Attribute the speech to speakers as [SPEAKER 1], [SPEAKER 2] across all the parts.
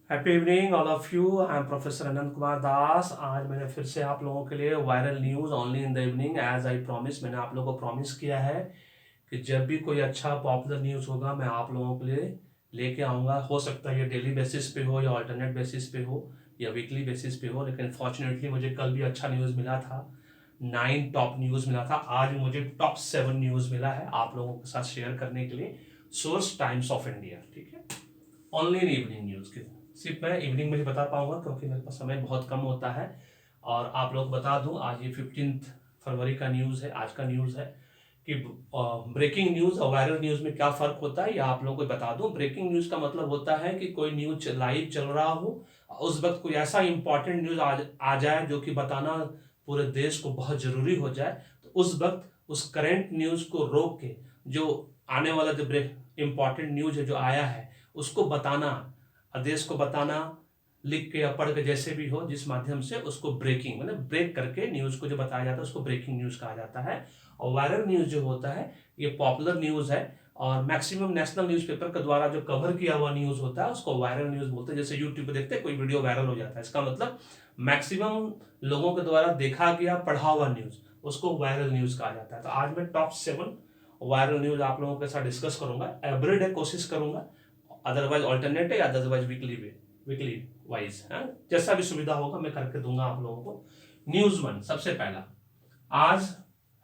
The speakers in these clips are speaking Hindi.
[SPEAKER 1] Happy evening all of you. I am professor Anant Kumar Das. आज मैंने फिर से आप लोगों के लिए viral news only in the evening as I promise. मैंने आप लोगों को प्रॉमिस किया है कि जब भी कोई अच्छा पॉपुलर न्यूज़ होगा मैं आप लोगों के लिए लेके आऊँगा। हो सकता है ये डेली बेसिस पे हो या अल्टरनेट बेसिस पे हो या वीकली बेसिस पे हो, लेकिन फॉर्चुनेटली मुझे कल भी अच्छा न्यूज़ मिला था। 9 टॉप न्यूज़ मिला था। आज मुझे टॉप 7 न्यूज़ मिला है आप लोगों के साथ शेयर करने के लिए। सोर्स टाइम्स ऑफ इंडिया, ठीक है। ओनली इन इवनिंग न्यूज़ की सिर्फ मैं इवनिंग में ही बता पाऊंगा क्योंकि मेरे पास समय बहुत कम होता है। और आप लोग बता दूं, आज ये 15 फरवरी का न्यूज़ है, आज का न्यूज़ है कि ब्रेकिंग न्यूज़ और वायरल न्यूज़ में क्या फ़र्क होता है, या आप लोगों को बता दूं। ब्रेकिंग न्यूज़ का मतलब होता है कि कोई न्यूज़ लाइव चल रहा हो, उस वक्त कोई ऐसा इंपॉर्टेंट न्यूज़ आ जाए जो कि बताना पूरे देश को बहुत ज़रूरी हो जाए, तो उस वक्त उस करेंट न्यूज़ को रोक के जो आने वाला जो इंपॉर्टेंट न्यूज़ है जो आया है उसको बताना, देश को बताना, लिख के या पढ़ के जैसे भी हो, जिस माध्यम से उसको ब्रेकिंग मतलब ब्रेक करके न्यूज़ को जो बताया जाता है उसको ब्रेकिंग न्यूज़ कहा जाता है। और वायरल न्यूज़ जो होता है ये पॉपुलर न्यूज़ है, और मैक्सिमम नेशनल न्यूज़पेपर के द्वारा जो कवर किया हुआ न्यूज़ होता है उसको वायरल न्यूज़ बोलते हैं। जैसे यूट्यूब पे देखते हैं कोई वीडियो वायरल हो जाता है, इसका मतलब मैक्सिमम लोगों के द्वारा देखा गया पढ़ा हुआ न्यूज़, उसको वायरल न्यूज़ कहा जाता है। तो आज मैं टॉप 7 वायरल न्यूज़ आप लोगों के साथ डिस्कस करूंगा। एवरीडे कोशिश करूंगा, अदरवाइज अल्टरनेट है या अदरवाइज वीकली वाइज है, जैसा भी सुविधा होगा मैं करके दूंगा आप लोगों को। न्यूज़ 1 सबसे पहला आज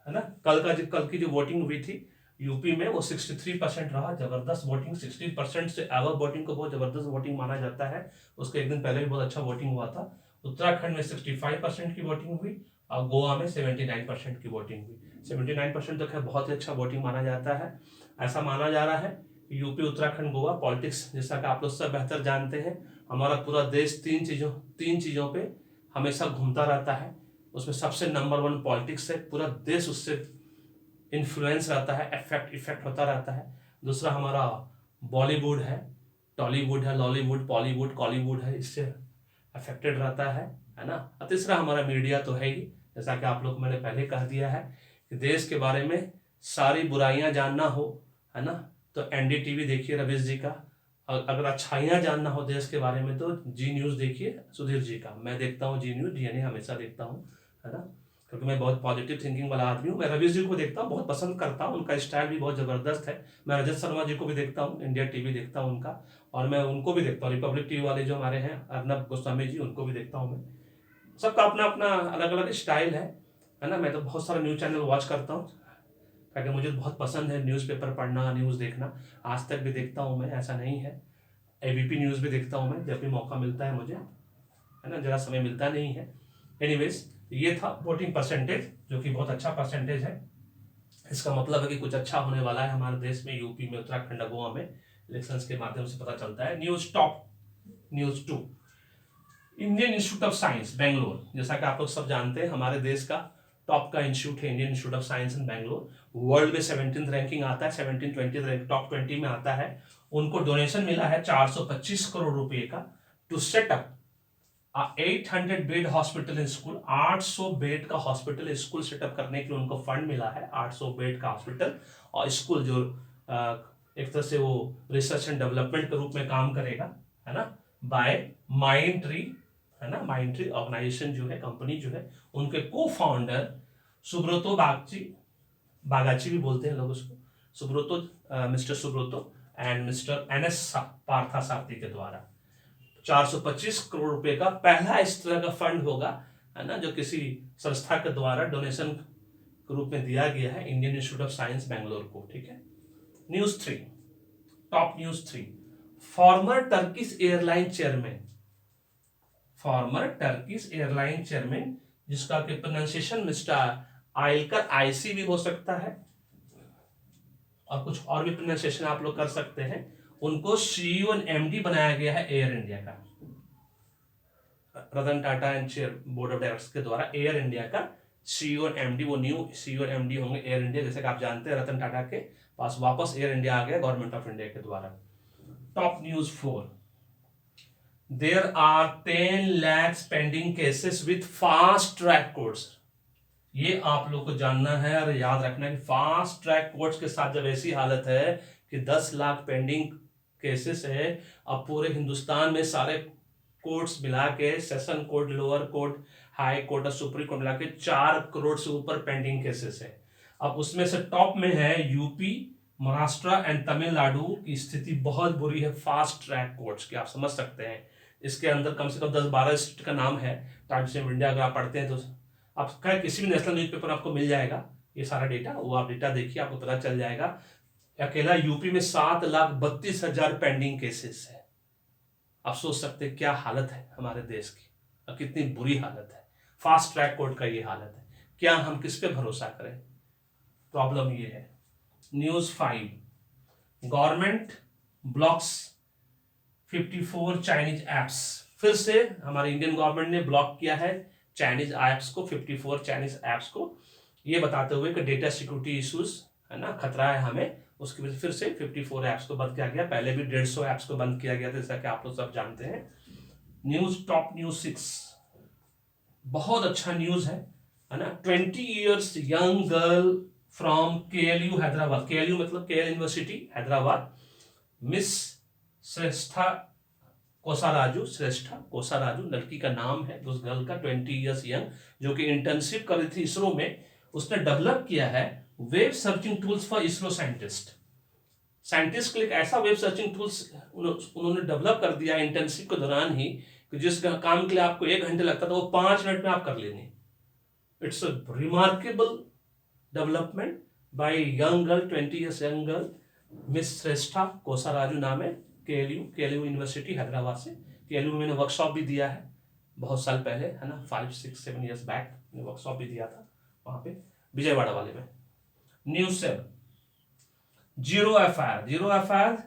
[SPEAKER 1] है ना, कल की जो वोटिंग हुई थी यूपी में वो 63% रहा। जबरदस्त वोटिंग, 60% से अबव वोटिंग को बहुत जबरदस्त वोटिंग माना जाता है। उसके एक दिन पहले भी बहुत अच्छा वोटिंग हुआ था। उत्तराखंड में 65% की वोटिंग हुई और गोवा में 79% की वोटिंग हुई। 79% तक है, बहुत ही अच्छा वोटिंग माना जाता है। ऐसा माना जा रहा है यूपी उत्तराखंड गोवा पॉलिटिक्स, जैसा कि आप लोग सब बेहतर जानते हैं, हमारा पूरा देश तीन चीज़ों पे हमेशा घूमता रहता है। उसमें सबसे नंबर 1 पॉलिटिक्स है, पूरा देश उससे इन्फ्लुएंस रहता है, इफेक्ट होता रहता है। दूसरा हमारा बॉलीवुड है, टॉलीवुड है, लॉलीवुड, पॉलीवुड, कॉलीवुड है, इससे अफेक्टेड रहता है ना। और तीसरा हमारा मीडिया तो है ही, जैसा कि आप लोग मैंने पहले कह दिया है कि देश के बारे में सारी बुराइयां जानना हो, है ना, तो एनडीटीवी देखिए रवीश जी का। और अगर अच्छाइयाँ जानना हो देश के बारे में तो जी न्यूज़ देखिए सुधीर जी का। मैं देखता हूँ जी न्यूज़, डीएनए हमेशा देखता हूँ, है ना, क्योंकि मैं बहुत पॉजिटिव थिंकिंग वाला आदमी हूँ। मैं रवीश जी को देखता हूँ, बहुत पसंद करता हूँ, उनका स्टाइल भी बहुत ज़बरदस्त है। मैं रजत शर्मा जी को भी देखता हूँ, इंडिया टीवी देखता हूँ उनका, और मैं उनको भी देखता हूँ, रिपब्लिक टीवी वाले जो हमारे हैं अर्नब गोस्वामी जी, उनको भी देखता हूँ मैं। सबका अपना अपना अलग अलग स्टाइल है ना। मैं तो बहुत सारा न्यूज़ चैनल वॉच करता हूँ क्योंकि मुझे बहुत पसंद है न्यूज़पेपर पढ़ना, न्यूज़ देखना। आज तक भी देखता हूँ मैं, ऐसा नहीं है। एबीपी न्यूज़ भी देखता हूँ मैं जब भी मौका मिलता है मुझे, है ना, ज़रा समय मिलता नहीं है। एनीवेज, ये था वोटिंग परसेंटेज जो कि बहुत अच्छा परसेंटेज है। इसका मतलब है कि कुछ अच्छा होने वाला है हमारे देश में, यूपी में, उत्तराखंड, गोवा में। इलेक्शंस के माध्यम से पता चलता है। News 2, Indian institute of science Bangalore, जैसा कि आप लोग सब जानते हैं हमारे देश का टॉप का इंस्टीट्यूट है Indian institute of science in Bangalore. World में 17th रैंकिंग आता है, 17 20 टॉप 20 में आता है। उनको डोनेशन मिला है 425 करोड़ रुपए का to set up 800 bed hospital in school. 800 bed का हॉस्पिटल स्कूल सेटअप करने के लिए उनको फंड मिला है। 800 बेड का हॉस्पिटल और स्कूल जो एक तरह से वो रिसर्च एंड डेवलपमेंट के रूप में काम करेगा, है ना, बाय माइंड ट्री, है ना। माइंड ट्री ऑर्गेनाइजेशन जो है, कंपनी जो है, उनके को फाउंडर सुब्रतो बागाची भी बोलते हैं लोग उसको, Subrato, mister Subrato and mister NS Partha Sarathi के द्वारा 425 करोड़ रुपए का पहला इस तरह का फंड होगा, है ना, जो किसी संस्था के द्वारा डोनेशन के रूप में दिया गया है Indian institute of science Bangalore को, ठीक है। News 3, top news 3, farmer Turkish airline chairman, जिसका कि प्रोनाउंसिएशन मिस्टर आइलकर आईसी भी हो सकता है और कुछ और भी प्रोनाउंसिएशन आप लोग कर सकते हैं। उनको सीईओ एंड एमडी बनाया गया है एयर इंडिया का, Ratan Tata and chair board of directors के द्वारा एयर इंडिया का सीईओ एंड एमडी, वो न्यू सीईओ एमडी होंगे एयर इंडिया। जैसे कि आप जानते हैं रतन टाटा के पास वापस एयर इंडिया आ गया गवर्नमेंट ऑफ इंडिया के द्वारा। Top news 4, there are 10 lakh pending cases with fast track courts. ये आप लोग को जानना है और याद रखना है कि फास्ट ट्रैक कोर्ट्स के साथ जब ऐसी हालत है कि 10 लाख पेंडिंग केसेस है। अब पूरे हिंदुस्तान में सारे कोर्ट्स मिला के, session court, lower court, high court और सुप्रीम कोर्ट मिला के 4 करोड़ से ऊपर पेंडिंग केसेस है। अब उसमें से टॉप में है यूपी, महाराष्ट्र एंड तमिलनाडु की स्थिति बहुत बुरी है फास्ट ट्रैक कोर्ट्स की, आप समझ सकते हैं। इसके अंदर कम से कम 10-12 स्टेट का नाम है। टाइम्स ऑफ इंडिया अगर आप पढ़ते हैं तो आप क्या किसी भी नेशनल न्यूज़पेपर आपको मिल जाएगा ये सारा डेटा, वो आप डेटा देखिए आपको पता चल जाएगा। अकेला यूपी में 7,32,000 पेंडिंग केसेस है। आप सोच सकते हैं क्या हालत है हमारे देश की और कितनी बुरी हालत है। फास्ट ट्रैक कोर्ट का ये हालत है, क्या हम किस पे भरोसा करें? प्रॉब्लम ये है। News 5, government blocks 54 Chinese apps. फिर से हमारे इंडियन गवर्नमेंट ने ब्लॉक किया है चाइनीज ऐप्स को, 54 चाइनीज ऐप्स को, ये बताते हुए कि डेटा सिक्योरिटी इश्यूज है ना, खतरा है हमें। उसकी वजह से फिर से 54 ऐप्स को बंद किया गया। पहले भी 150 ऐप्स को बंद किया गया था, जैसा कि आप लोग सब जानते हैं। न्यूज टॉप न्यूज 6, बहुत अच्छा न्यूज है ना। 20 years young girl from KLU Hyderabad, KLU मतलब KL university Hyderabad, miss Shreshtha कोसाराजू लड़की का नाम है उस गर्ल का, 20 ईयर्स यंग, जो कि इंटर्नशिप कर रही थी इसरो में। उसने डेवलप किया है web searching tools for ISRO scientist के लिए। ऐसा वेब सर्चिंग टूल्स उन्होंने डेवलप कर दिया इंटर्नशिप के दौरान ही कि जिस काम के लिए आपको 1 घंटे लगता था वो 5 मिनट में आप कर लेंगे। It's a remarkable development by young girl, 20 years young girl, miss Shreshtha Kosaraju नाम है, KLU यूनिवर्सिटी हैदराबाद से। KLU में मैंने वर्कशॉप भी दिया है बहुत साल पहले है ना, 5-6-7 ईयर्स बैक मैंने वर्कशॉप भी दिया था वहाँ पे विजयवाड़ा वाले में। News 7, zero FIR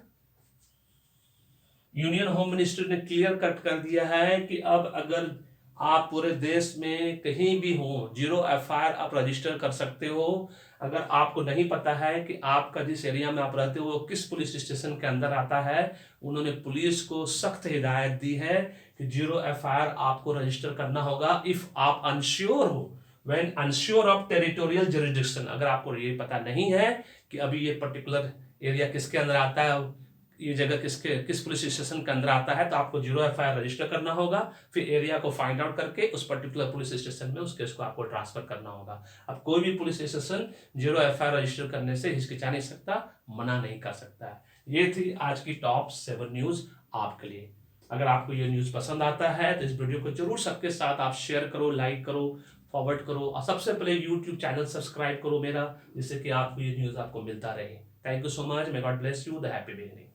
[SPEAKER 1] union home minister ने क्लियर कट कर दिया है कि अब अगर आप पूरे देश में कहीं भी हो, जीरो एफआईआर आप रजिस्टर कर सकते हो। अगर आपको नहीं पता है कि आपका जिस एरिया में आप रहते हो वो किस पुलिस स्टेशन के अंदर आता है, उन्होंने पुलिस को सख्त हिदायत दी है कि जीरो एफआईआर आपको रजिस्टर करना होगा इफ आप अनश्योर हो, when unsure of territorial jurisdiction. अगर आपको ये पता नहीं है कि अभी ये पर्टिकुलर एरिया किसके अंदर आता है, ये जगह किस पुलिस स्टेशन के अंदर आता है, तो आपको जीरो एफआईआर रजिस्टर करना होगा। फिर एरिया को फाइंड आउट करके उस पर्टिकुलर पुलिस स्टेशन में उस केस को आपको ट्रांसफर करना होगा। अब कोई भी police station zero FIR register करने से हिचकिचा नहीं सकता, मना नहीं कर सकता है। ये थी आज की टॉप 7 न्यूज आपके लिए। अगर आपको ये न्यूज पसंद आता है तो इस वीडियो को जरूर सबके साथ आप शेयर करो, लाइक करो, फॉरवर्ड करो और सबसे पहले यूट्यूब चैनल सब्सक्राइब करो मेरा, जिससे कि आपको ये न्यूज आपको मिलता रहे। Thank you so much, may God bless you, the happy beginning.